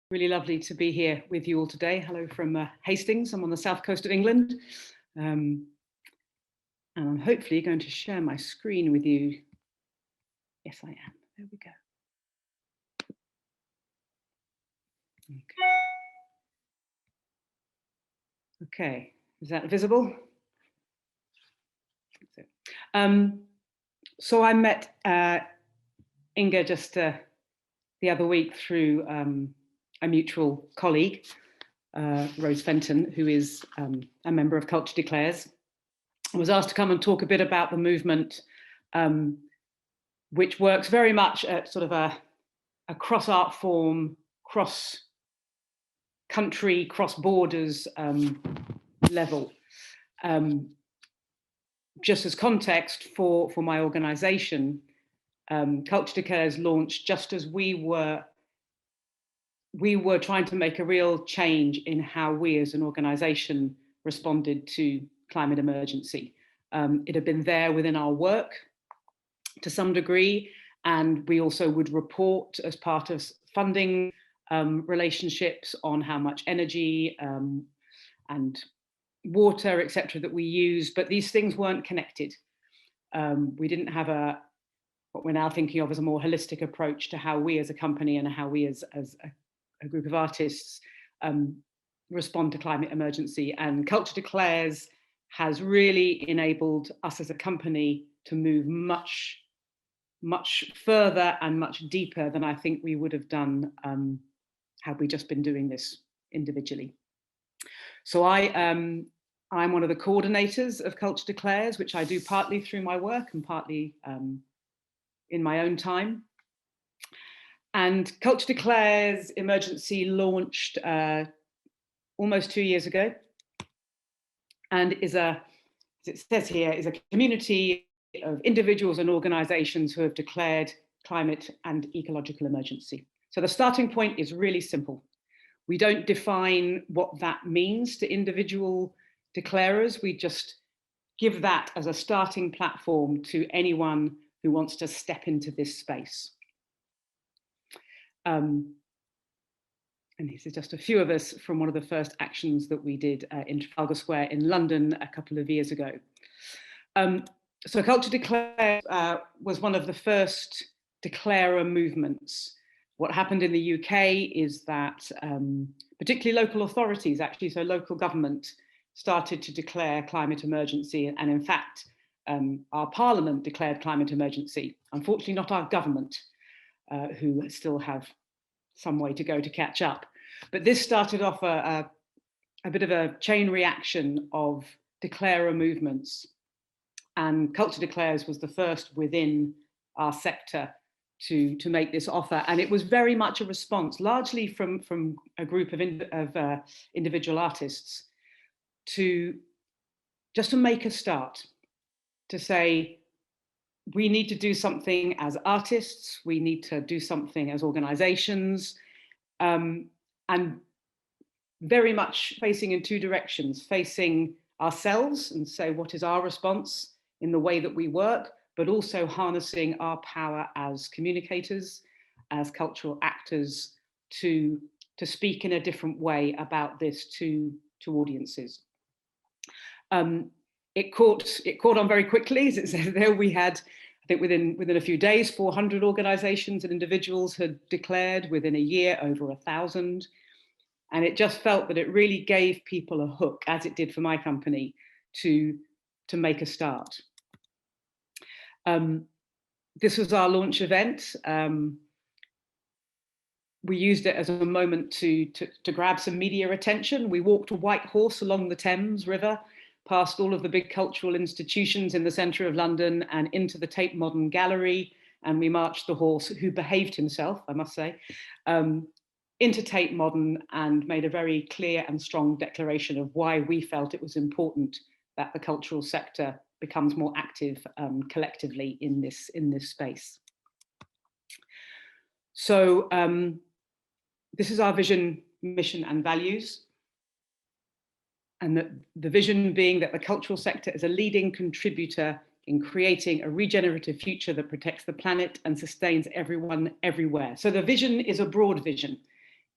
Really lovely to be here with you all today. Hello from Hastings. I'm on the south coast of England. And I'm hopefully going to share my screen with you. Yes, I am. There we go. Okay, is that visible? So I met Inga just the other week through a mutual colleague, Rose Fenton, who is a member of Culture Declares. I was asked to come and talk a bit about the movement, which works very much at sort of a cross art form, cross country, cross borders level. Just as context for my organisation, Culture Declares launched just as we were trying to make a real change in how we as an organisation responded to climate emergency. It had been there within our work to some degree, and we also would report as part of funding relationships on how much energy and water, etc., that we use, but these things weren't connected. We didn't have what we're now thinking of as a more holistic approach to how we as a company and how we as a group of artists respond to climate emergency. And Culture Declares has really enabled us as a company to move much further and much deeper than I think we would have done had we just been doing this individually. So I'm one of the coordinators of Culture Declares, which I do partly through my work and partly in my own time. And Culture Declares Emergency launched almost 2 years ago, and is as it says here, is a community of individuals and organisations who have declared climate and ecological emergency. So the starting point is really simple. We don't define what that means to individual declarers. We just give that as a starting platform to anyone who wants to step into this space. And this is just a few of us from one of the first actions that we did in Trafalgar Square in London a couple of years ago. So Culture Declares was one of the first declarer movements. What happened in the UK is that particularly local authorities, actually, so local government, started to declare climate emergency. And in fact, our parliament declared climate emergency. Unfortunately, not our government, who still have some way to go to catch up. But this started off a bit of a chain reaction of declarer movements. And Culture Declares was the first within our sector to make this offer. And it was very much a response, largely from a group of individual artists, to make a start, to say, we need to do something as artists, we need to do something as organizations, and very much facing in two directions, facing ourselves and say, what is our response in the way that we work, but also harnessing our power as communicators, as cultural actors, to speak in a different way about this to audiences. It caught on very quickly. As it says there, we had, I think within a few days, 400 organizations and individuals had declared. Within a year, over 1,000. And it just felt that it really gave people a hook, as it did for my company, to make a start. This was our launch event. We used it as a moment to grab some media attention. We walked a white horse along the Thames River, past all of the big cultural institutions in the centre of London and into the Tate Modern Gallery. And we marched the horse, who behaved himself, I must say, into Tate Modern, and made a very clear and strong declaration of why we felt it was important that the cultural sector becomes more active collectively in this space. So this is our vision, mission and values. And the vision being that the cultural sector is a leading contributor in creating a regenerative future that protects the planet and sustains everyone everywhere. So the vision is a broad vision.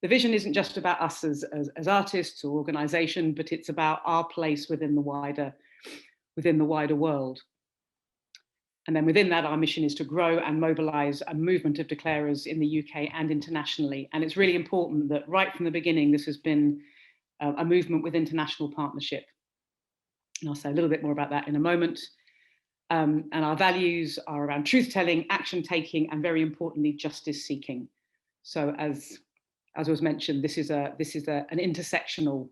the vision isn't just about us as artists or organisation, but it's about our place within the wider world. And then within that, our mission is to grow and mobilise a movement of declarers in the UK and internationally. And it's really important that right from the beginning, this has been a movement with international partnership. And I'll say a little bit more about that in a moment. And our values are around truth-telling, action-taking, and very importantly, justice-seeking. So as was mentioned, this is an intersectional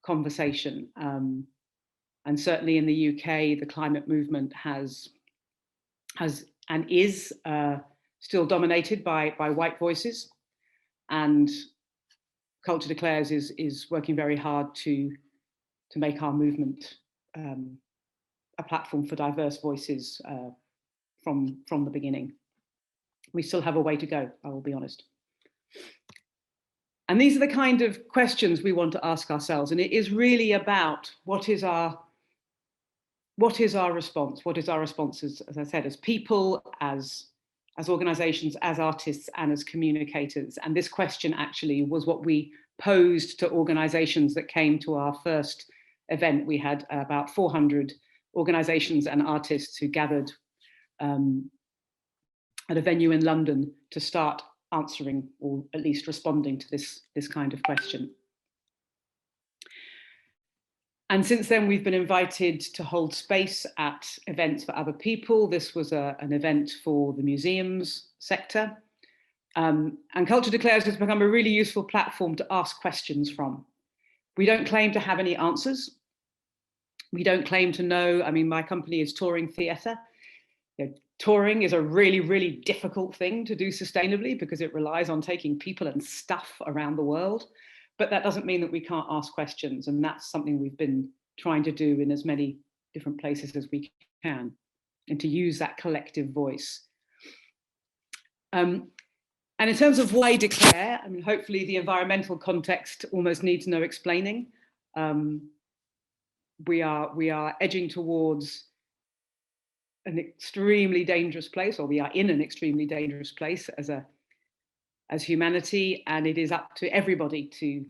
conversation. And certainly in the UK, the climate movement has and is still dominated by white voices, and Culture Declares is working very hard to make our movement a platform for diverse voices from the beginning. We still have a way to go, I will be honest. And these are the kind of questions we want to ask ourselves, and it is really about what is our response? What is our response, as I said, as people, as organisations, as artists, and as communicators? And this question actually was what we posed to organisations that came to our first event. We had about 400 organisations and artists who gathered at a venue in London to start answering, or at least responding to this kind of question. And since then, we've been invited to hold space at events for other people. This was an event for the museums sector. And Culture Declares has become a really useful platform to ask questions from. We don't claim to have any answers. We don't claim to know. I mean, my company is Touring Theatre. You know, touring is a really, really difficult thing to do sustainably because it relies on taking people and stuff around the world. But that doesn't mean that we can't ask questions. And that's something we've been trying to do in as many different places as we can, and to use that collective voice. And in terms of why declare, I mean, hopefully the environmental context almost needs no explaining. We are edging towards an extremely dangerous place, or we are in an extremely dangerous place as humanity, and it is up to everybody to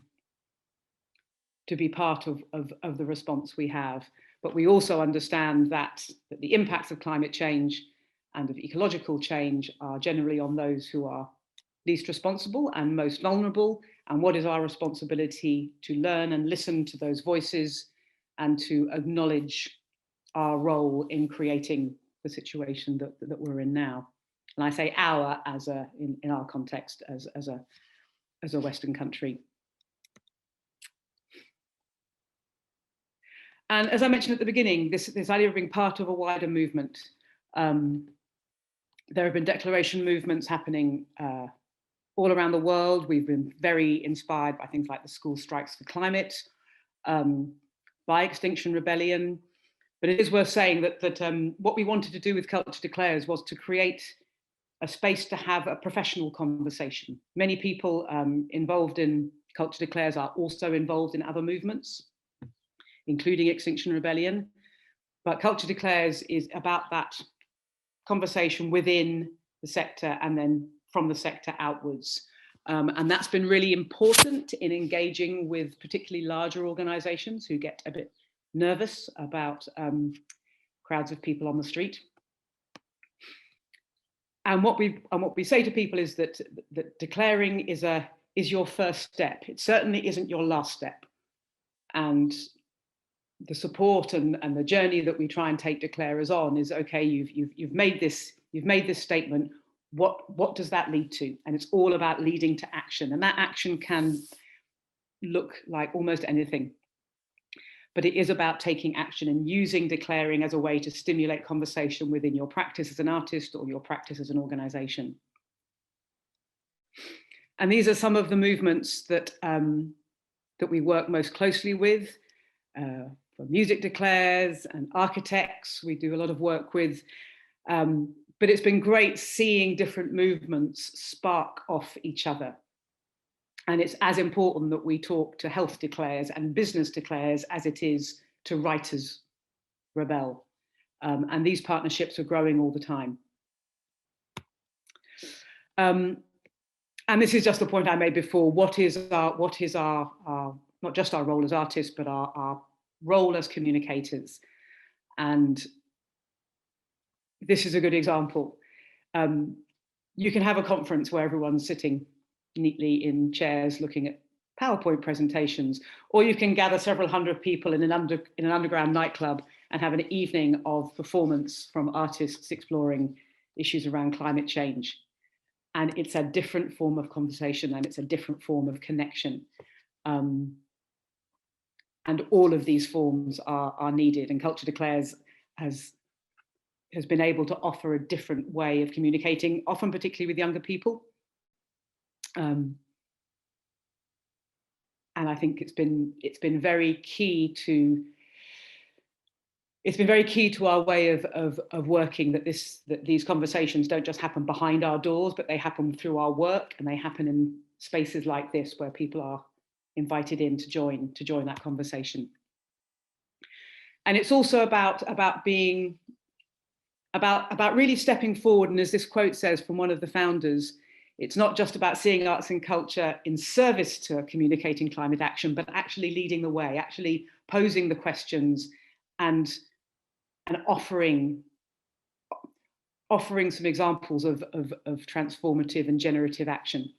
be part of the response we have. But we also understand that the impacts of climate change and of ecological change are generally on those who are least responsible and most vulnerable. And what is our responsibility? To learn and listen to those voices and to acknowledge our role in creating the situation that we're in now. And I say our as in our context as a Western country. And as I mentioned at the beginning, this idea of being part of a wider movement. There have been declaration movements happening all around the world. We've been very inspired by things like the School Strikes for Climate, by Extinction Rebellion. But it is worth saying that what we wanted to do with Culture Declares was to create a space to have a professional conversation. Many people involved in Culture Declares are also involved in other movements, including Extinction Rebellion. But Culture Declares is about that conversation within the sector and then from the sector outwards. And that's been really important in engaging with particularly larger organisations who get a bit nervous about crowds of people on the street. And what we say to people is that declaring is your first step. It certainly isn't your last step. And the support and the journey that we try and take declarers on is, okay, you've made this statement. What does that lead to? And it's all about leading to action. And that action can look like almost anything. But it is about taking action and using declaring as a way to stimulate conversation within your practice as an artist or your practice as an organisation. And these are some of the movements that we work most closely with. For music declares and architects, we do a lot of work with. But it's been great seeing different movements spark off each other. And it's as important that we talk to health declares and business declares as it is to writers rebel. And these partnerships are growing all the time. And this is just the point I made before, what is our not just our role as artists, but our role as communicators. And this is a good example. You can have a conference where everyone's sitting neatly in chairs looking at PowerPoint presentations, or you can gather several hundred people in an underground nightclub and have an evening of performance from artists exploring issues around climate change. And it's a different form of conversation, and it's a different form of connection. And all of these forms are needed, and Culture Declares has been able to offer a different way of communicating, often particularly with younger people. And I think it's been very key to our way of working, that these conversations don't just happen behind our doors, but they happen through our work, and they happen in spaces like this where people are invited in to join that conversation. And it's also about really stepping forward. And as this quote says from one of the founders, it's not just about seeing arts and culture in service to communicating climate action, but actually leading the way, actually posing the questions and offering some examples of transformative and generative action.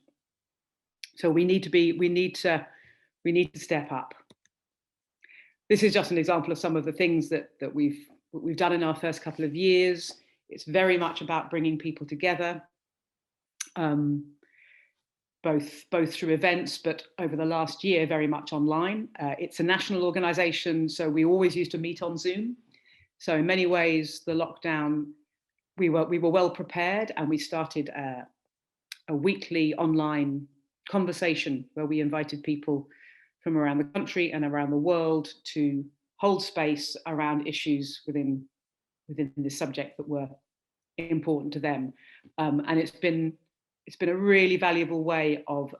So we need to step up. This is just an example of some of the things that we've done in our first couple of years. It's very much about bringing people together, both through events, but over the last year, very much online. It's a national organisation, so we always used to meet on Zoom. So in many ways, the lockdown, we were well prepared, and we started a weekly online conversation where we invited people from around the country and around the world to hold space around issues within this subject that were important to them. And it's been a really valuable way of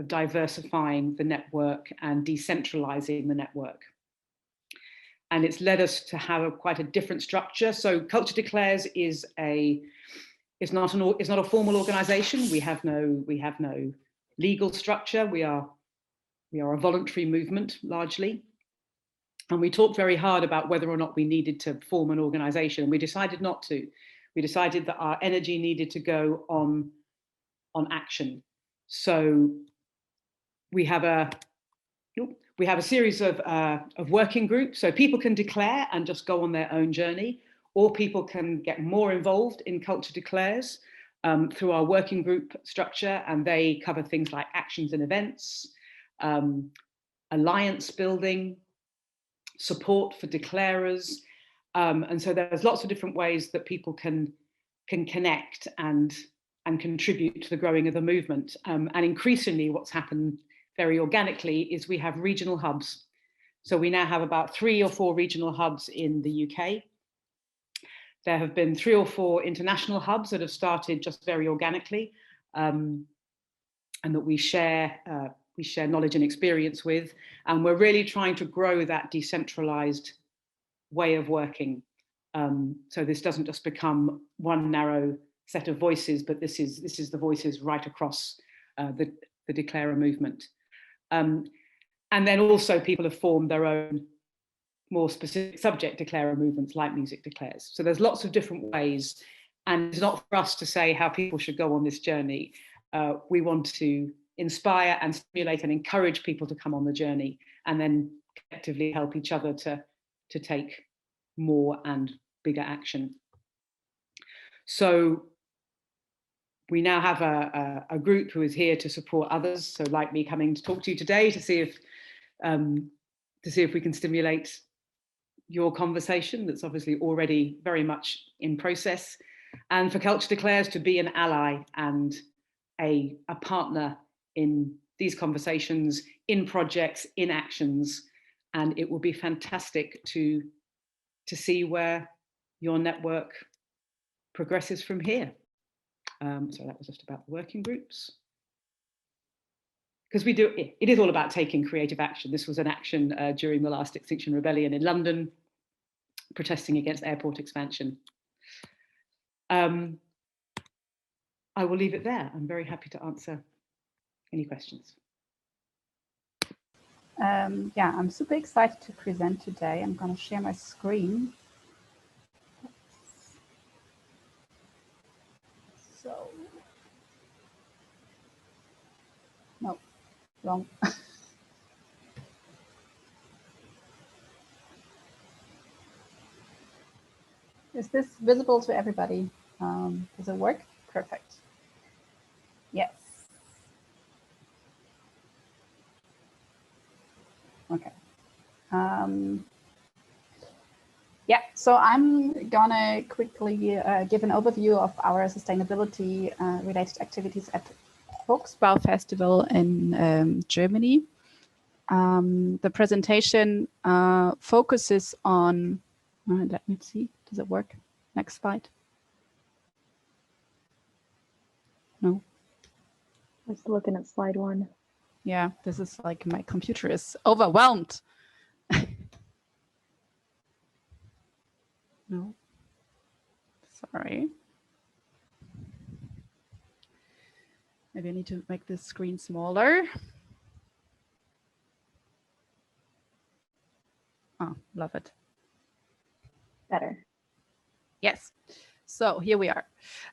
diversifying the network and decentralizing the network. And it's led us to have quite a different structure. So Culture Declares is not a formal organization. We have no legal structure. We are a voluntary movement largely. And we talked very hard about whether or not we needed to form an organization. We decided not to. We decided that our energy needed to go on action. So we have a series of working groups. So people can declare and just go on their own journey, or people can get more involved in Culture Declares through our working group structure, and they cover things like actions and events, alliance building, support for declarers, and so there's lots of different ways that people can connect and contribute to the growing of the movement. And increasingly, what's happened very organically is we have regional hubs. So we now have about 3 or 4 regional hubs in the UK. There have been 3 or 4 international hubs that have started just very organically, and that we share knowledge and experience with. And we're really trying to grow that decentralized way of working. So this doesn't just become one narrow set of voices, but this is the voices right across the Declarer movement. And then also people have formed their own more specific subject declarer movements like Music Declares. So there's lots of different ways, and it's not for us to say how people should go on this journey. We want to inspire and stimulate and encourage people to come on the journey, and then collectively help each other to take more and bigger action. So we now have a group who is here to support others. So like me coming to talk to you today to see if we can stimulate your conversation that's obviously already very much in process. And for Culture Declares to be an ally and a partner in these conversations, in projects, in actions. And it will be fantastic to see where your network progresses from here. So that was just about the working groups. Because it is all about taking creative action. This was an action during the last Extinction Rebellion in London, protesting against airport expansion. I will leave it there. I'm very happy to answer any questions. Yeah, I'm super excited to present today. I'm going to share my screen. So, no, wrong. Is this visible to everybody? Does it work? Perfect. Yes. Okay. Yeah, so I'm gonna quickly give an overview of our sustainability related activities at Fuchsbau Festival in Germany. The presentation focuses on, let me see, does it work? Next slide. No. I'm just looking at slide 1. Yeah, this is like my computer is overwhelmed. No. Sorry. Maybe I need to make this screen smaller. Oh, love it. Better. Yes. So here we are.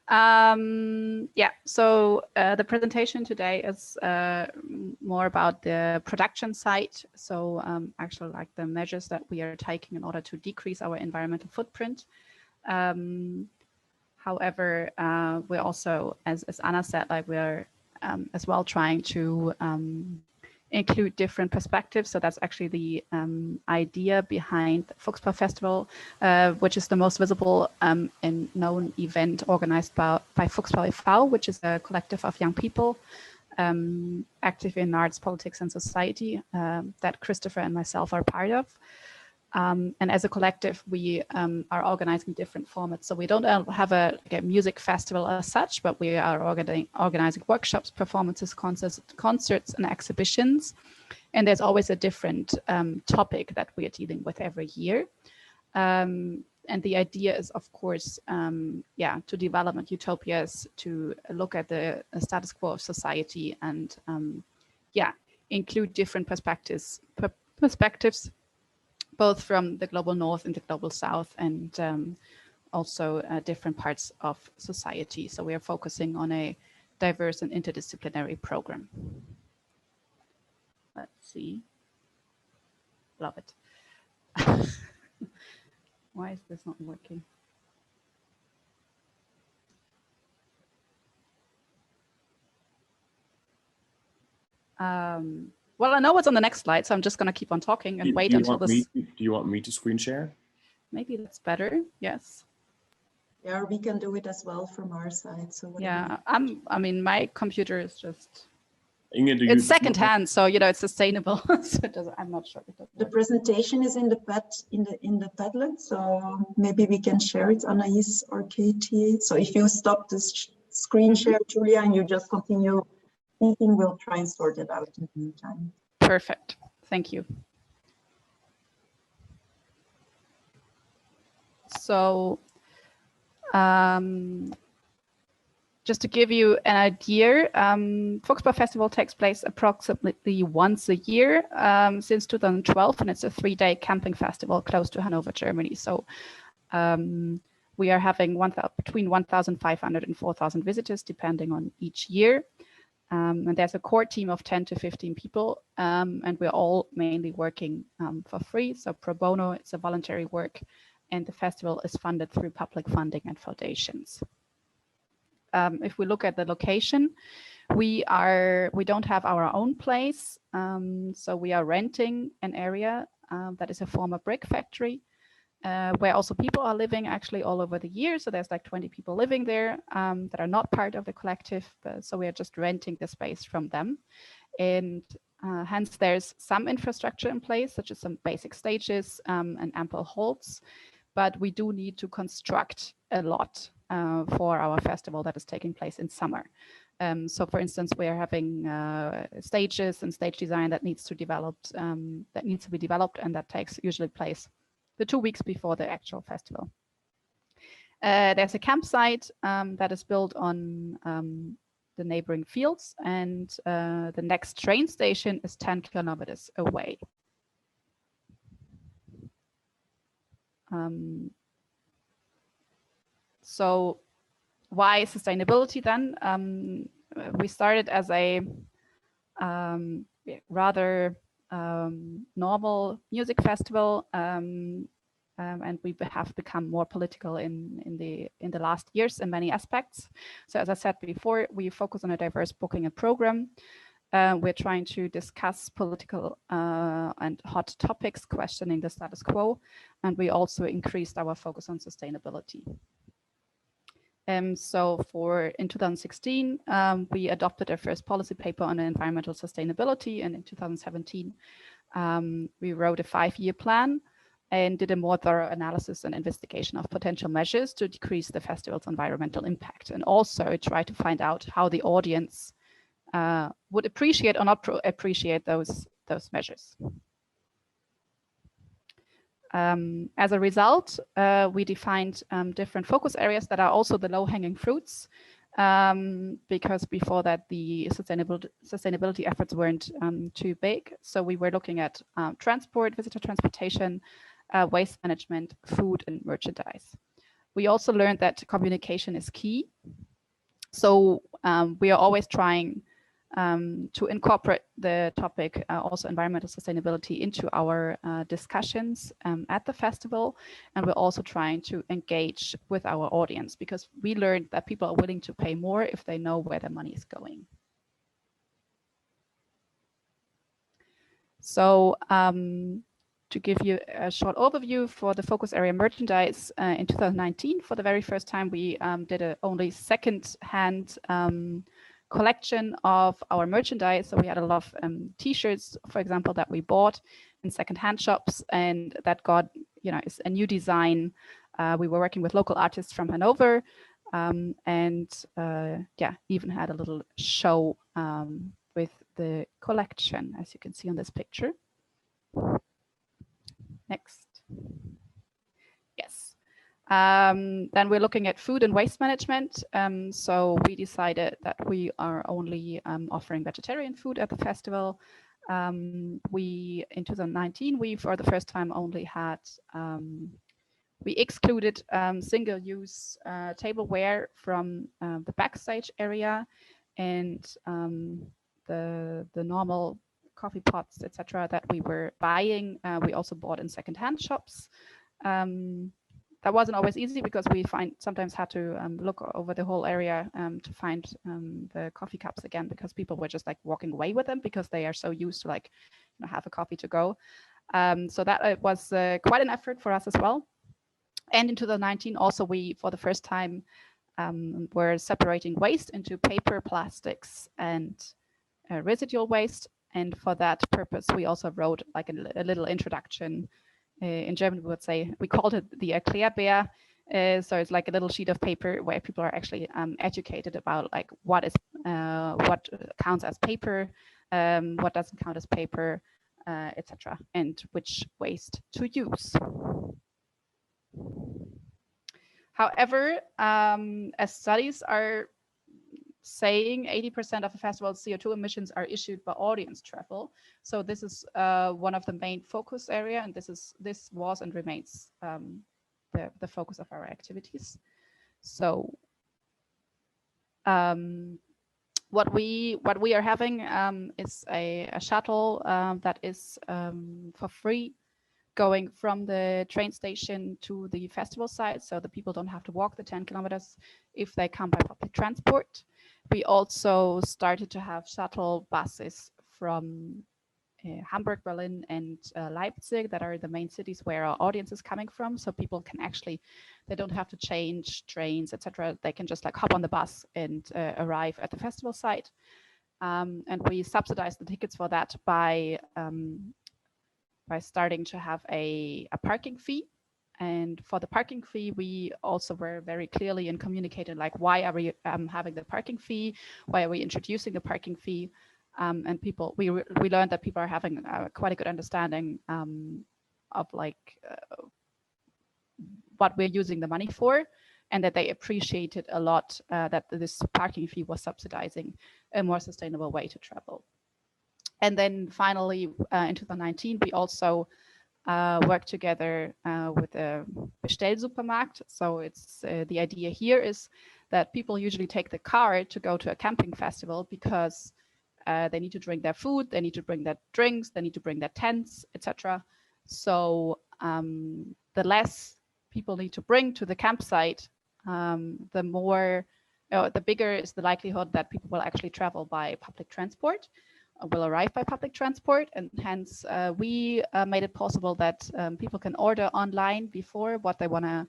Yeah, so the presentation today is more about the production side. So actually like the measures that we are taking in order to decrease our environmental footprint. However, we're also, as Anna said, like we're as well trying to include different perspectives. So that's actually the idea behind the Fuchsbau Festival, which is the most visible and known event organized by Fuchsbau e.V., which is a collective of young people active in arts, politics, and society that Christopher and myself are part of. And as a collective, we are organizing different formats. So we don't have a music festival as such, but we are organizing workshops, performances, concerts, and exhibitions. And there's always a different topic that we are dealing with every year. And the idea is, of course, yeah, to develop utopias, to look at the status quo of society, and yeah, include different perspectives, both from the global north and the global south, and also different parts of society. So we are focusing on a diverse and interdisciplinary program. Let's see. Love it. Why is this not working? Well, I know what's on the next slide, so I'm just going to keep on talking and wait until this. Do you want me to screen share? Maybe that's better. Yes. Yeah, we can do it as well from our side. So yeah, I mean, my computer is just. Inge, it's secondhand, so you know it's sustainable. So it doesn't, I'm not sure. The presentation is in the Padlet, so maybe we can share it, Anais or Katie. So if you stop this screen share, Julia, and you just continue speaking, we'll try and sort it out in the meantime. Perfect. Thank you. So just to give you an idea, Fuchsbau Festival takes place approximately once a year since 2012, and it's a 3-day camping festival close to Hanover, Germany. So we are having between 1,500 and 4,000 visitors, depending on each year. And there's a core team of 10 to 15 people, and we're all mainly working for free. So pro bono, it's a voluntary work, and the festival is funded through public funding and foundations. If we look at the location, we don't have our own place, so we are renting an area that is a former brick factory, where also people are living actually all over the year. So there's like 20 people living there that are not part of the collective, so we are just renting the space from them. And hence there's some infrastructure in place, such as some basic stages and ample halls, but we do need to construct a lot for our festival that is taking place in summer. So for instance, we are having stages and stage design that needs to be developed, and that takes usually place the 2 weeks before the actual festival. There's a campsite that is built on the neighboring fields, and the next train station is 10 kilometers away. So why sustainability then? We started as a rather normal music festival, and we have become more political in the last years in many aspects. So as I said before, we focus on a diverse booking and program. We're trying to discuss political and hot topics, questioning the status quo, and we also increased our focus on sustainability. So in 2016, we adopted our first policy paper on environmental sustainability, and in 2017, we wrote a 5-year plan and did a more thorough analysis and investigation of potential measures to decrease the festival's environmental impact, and also try to find out how the audience would appreciate or not appreciate those measures. As a result, we defined different focus areas that are also the low-hanging fruits, because before that the sustainability efforts weren't too big. So we were looking at transport, visitor transportation, waste management, food, and merchandise. We also learned that communication is key. So we are always trying to incorporate the topic, also environmental sustainability, into our discussions at the festival. And we're also trying to engage with our audience, because we learned that people are willing to pay more if they know where their money is going. So to give you a short overview for the focus area merchandise, in 2019, for the very first time, we did a only second-hand collection of our merchandise. So we had a lot of t-shirts, for example, that we bought in second-hand shops, and that got, is a new design. We were working with local artists from Hanover, and even had a little show with the collection, as you can see on this picture. Next. Yes. Then we're looking at food and waste management. So we decided that we are only offering vegetarian food at the festival. In 2019, we for the first time only had, we excluded single-use tableware from the backstage area, and the normal coffee pots, etc., that we were buying, we also bought in second-hand shops. That wasn't always easy, because we sometimes had to look over the whole area to find the coffee cups again, because people were just like walking away with them because they are so used to have a coffee to go. So that was quite an effort for us as well. And in 2019, also we, for the first time, were separating waste into paper, plastics, and residual waste. And for that purpose, we also wrote like a little introduction. In German, we would say, we called it the Erklärbär. So it's like a little sheet of paper where people are actually educated about like what counts as paper, what doesn't count as paper, etc., and which waste to use. However, as studies are saying, 80% of the festival's CO2 emissions are issued by audience travel. So this is one of the main focus area, and this was and remains the focus of our activities. So what we are having is a shuttle that is for free, going from the train station to the festival site, so the people don't have to walk the 10 kilometers if they come by public transport. We also started to have shuttle buses from Hamburg, Berlin, and Leipzig, that are the main cities where our audience is coming from. So people can actually, they don't have to change trains, etc. They can just like hop on the bus and arrive at the festival site. And we subsidize the tickets for that by starting to have a parking fee. And for the parking fee, we also were very clearly and communicated like, why are we having the parking fee? Why are we introducing the parking fee? And people, we learned that people are having quite a good understanding of like what we're using the money for. and that they appreciated a lot that this parking fee was subsidizing a more sustainable way to travel. And then finally, in 2019, we also worked together with a Bestellsupermarkt. So it's the idea here is that people usually take the car to go to a camping festival because they need to drink their food, they need to bring their drinks, they need to bring their tents, etc. So the less people need to bring to the campsite, the bigger is the likelihood that people will actually travel by public transport, will arrive by public transport, and hence we made it possible that people can order online before what they want to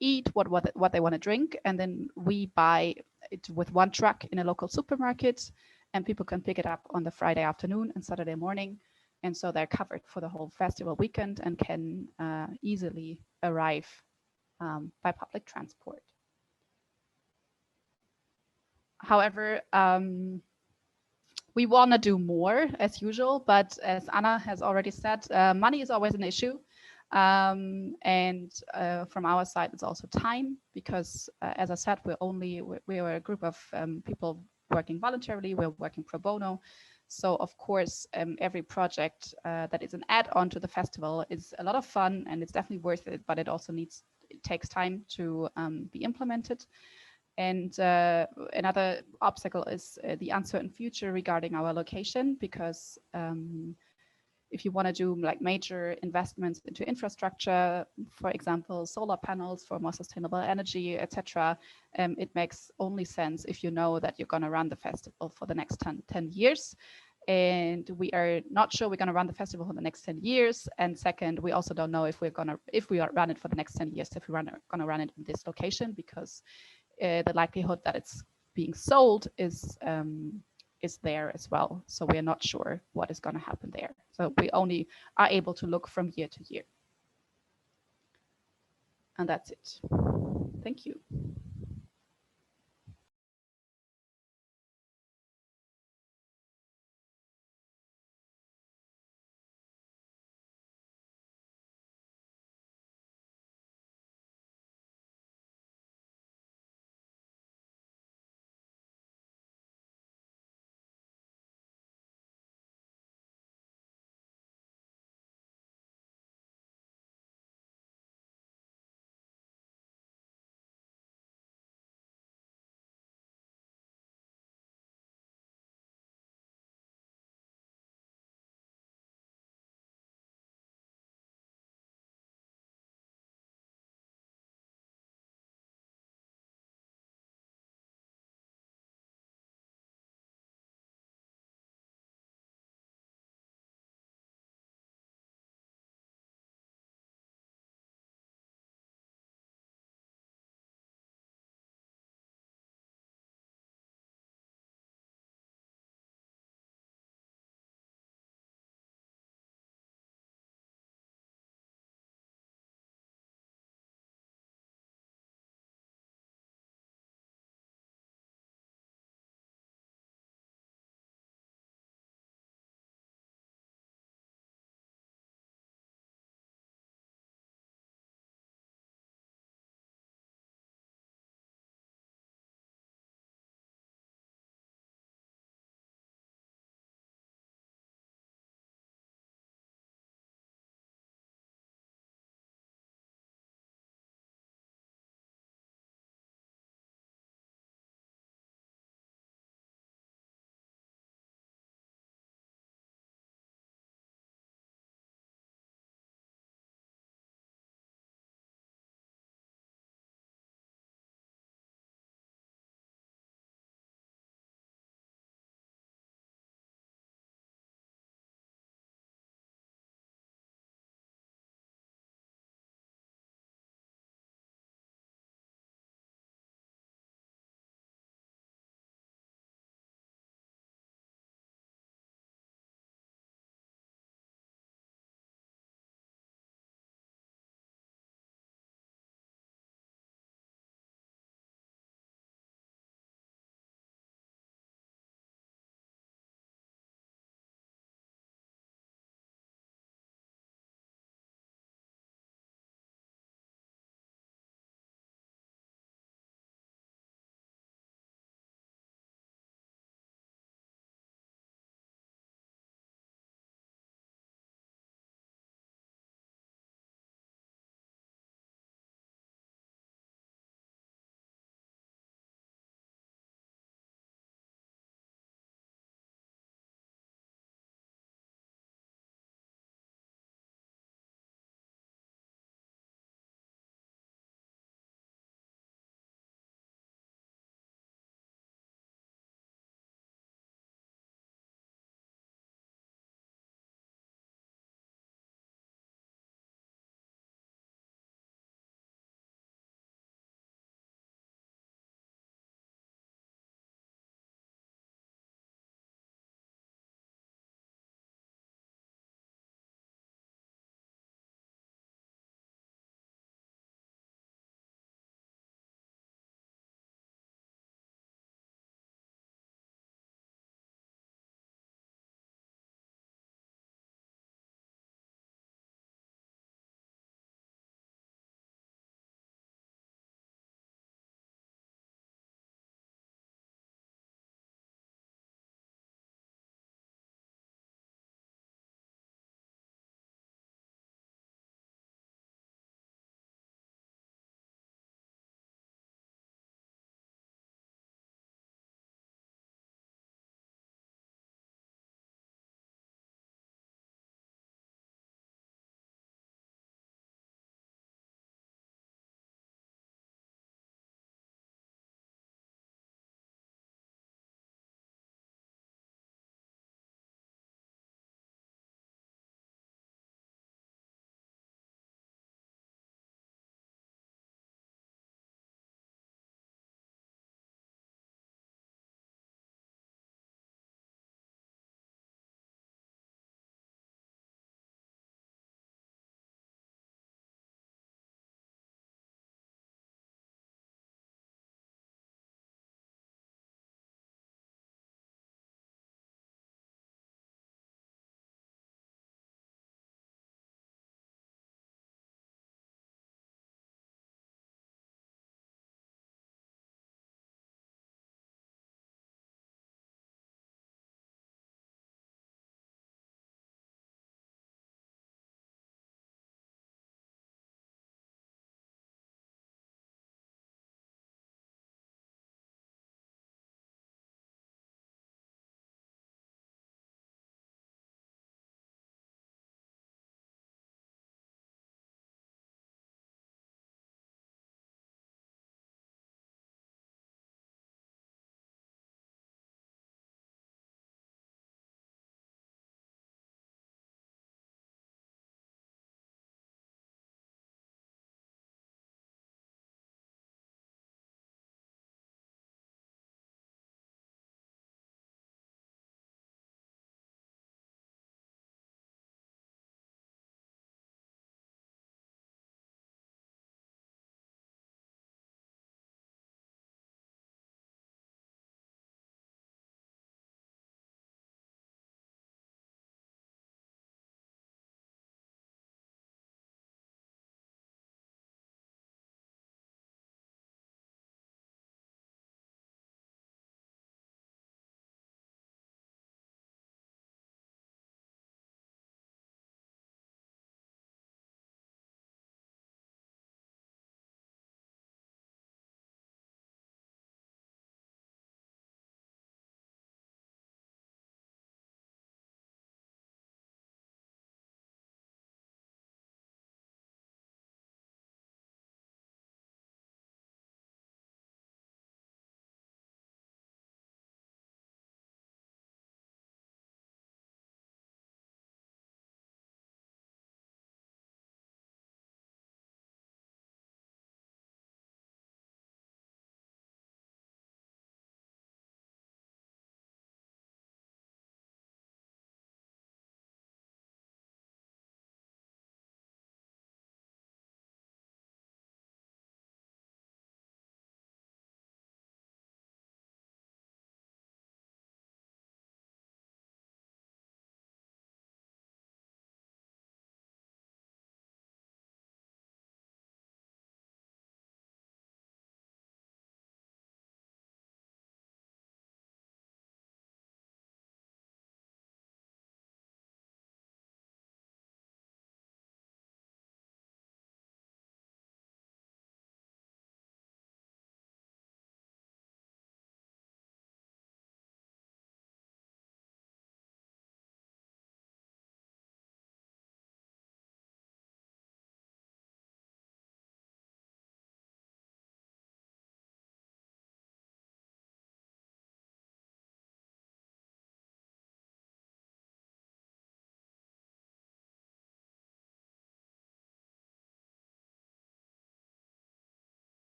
eat, what they want to drink, and then we buy it with one truck in a local supermarket, and people can pick it up on the Friday afternoon and Saturday morning, and so they're covered for the whole festival weekend and can easily arrive by public transport. However, we want to do more as usual, but as Anna has already said, money is always an issue. And from our side, it's also time, because as I said, we are a group of people working voluntarily, we're working pro bono. So of course, every project that is an add-on to the festival is a lot of fun and it's definitely worth it, but it also takes time to be implemented. And another obstacle is the uncertain future regarding our location, because if you want to do like major investments into infrastructure, for example, solar panels for more sustainable energy, etc., it makes only sense if you know that you're going to run the festival for the next 10 years. And we are not sure we're going to run the festival for the next 10 years. And second, we also don't know if we run it for the next 10 years, if we're going to run it in this location, because the likelihood that it's being sold is there as well. So we are not sure what is going to happen there. So we only are able to look from year to year. And that's it. Thank you.